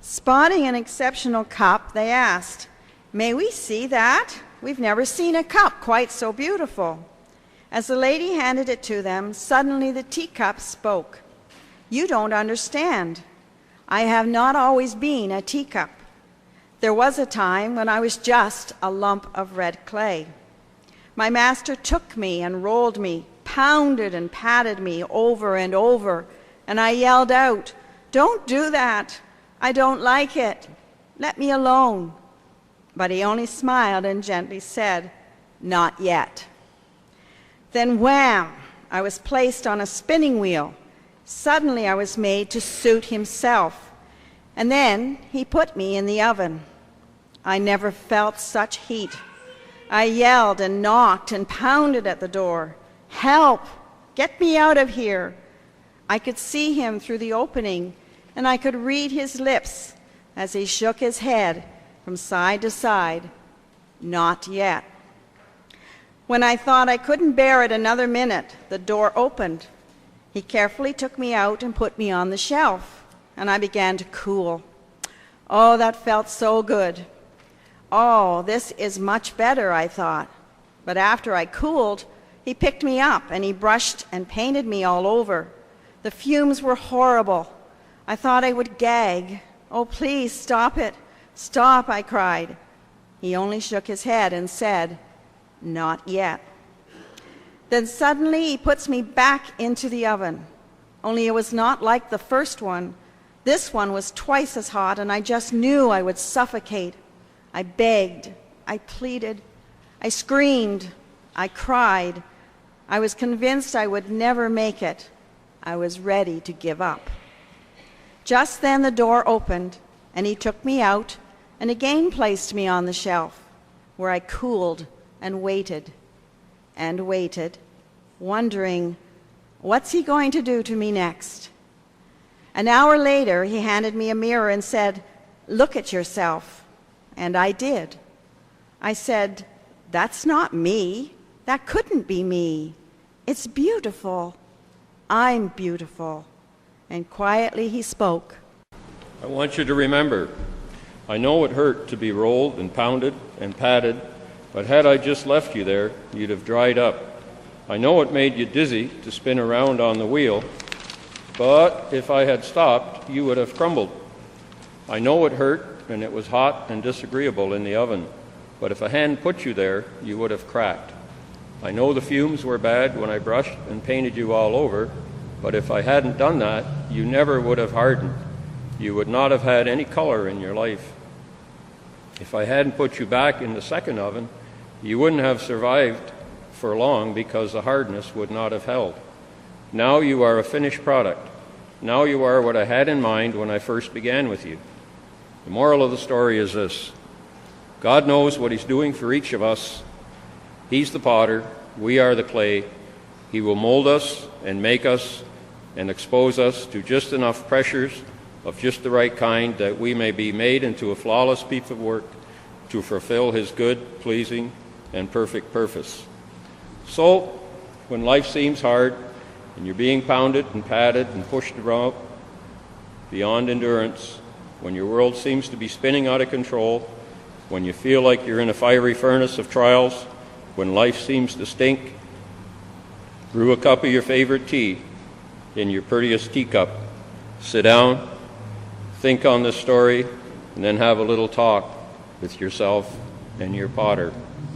Spotting an exceptional cup, they asked, "May we see that? We've never seen a cup quite so beautiful." As the lady handed it to them, suddenly the teacup spoke. "You don't understand. I have not always been a teacup. There was a time when I was just a lump of red clay. My master took me and rolled me, pounded and patted me over and over, and I yelled out, 'Don't do that. I don't like it. Let me alone.' But he only smiled and gently said, 'Not yet.' Then wham! I was placed on a spinning wheel. Suddenly I was made to suit himself. And then he put me in the oven. I never felt such heat. I yelled and knocked and pounded at the door. 'Help! Get me out of here!' I could see him through the opening, and I could read his lips as he shook his head from side to side. 'Not yet.' When I thought I couldn't bear it another minute, the door opened. He carefully took me out and put me on the shelf, and I began to cool. Oh, that felt so good. Oh, this is much better, I thought. But after I cooled, he picked me up and he brushed and painted me all over. The fumes were horrible. I thought I would gag. 'Oh, please stop it. Stop,' I cried. He only shook his head and said, 'Not yet.' Then suddenly he puts me back into the oven. Only it was not like the first one. This one was twice as hot, and I just knew I would suffocate. I begged, I pleaded, I screamed, I cried. I was convinced I would never make it. I was ready to give up. Just then the door opened, and he took me out and again placed me on the shelf, where I cooled and waited, wondering, what's he going to do to me next? An hour later, he handed me a mirror and said, "Look at yourself." And I did. I said, "That's not me. That couldn't be me. It's beautiful. I'm beautiful." And quietly he spoke. "I want you to remember, I know it hurt to be rolled and pounded and patted, but had I just left you there, you'd have dried up. I know it made you dizzy to spin around on the wheel, but if I had stopped, you would have crumbled. I know it hurt and it was hot and disagreeable in the oven, but if a hand put you there, you would have cracked. I know the fumes were bad when I brushed and painted you all over, but if I hadn't done that, you never would have hardened. You would not have had any color in your life. If I hadn't put you back in the second oven, you wouldn't have survived for long because the hardness would not have held. Now you are a finished product. Now you are what I had in mind when I first began with you. The moral of the story is this: God knows what He's doing for each of us. He's the potter, we are the clay. He will mold us and make us and expose us to just enough pressures of just the right kind that we may be made into a flawless piece of work to fulfill His good, pleasing, and perfect purpose. So, when life seems hard and you're being pounded and patted and pushed around beyond endurance, when your world seems to be spinning out of control, when you feel like you're in a fiery furnace of trials, when life seems to stink, brew a cup of your favorite tea in your prettiest teacup. Sit down, think on this story, and then have a little talk with yourself and your potter.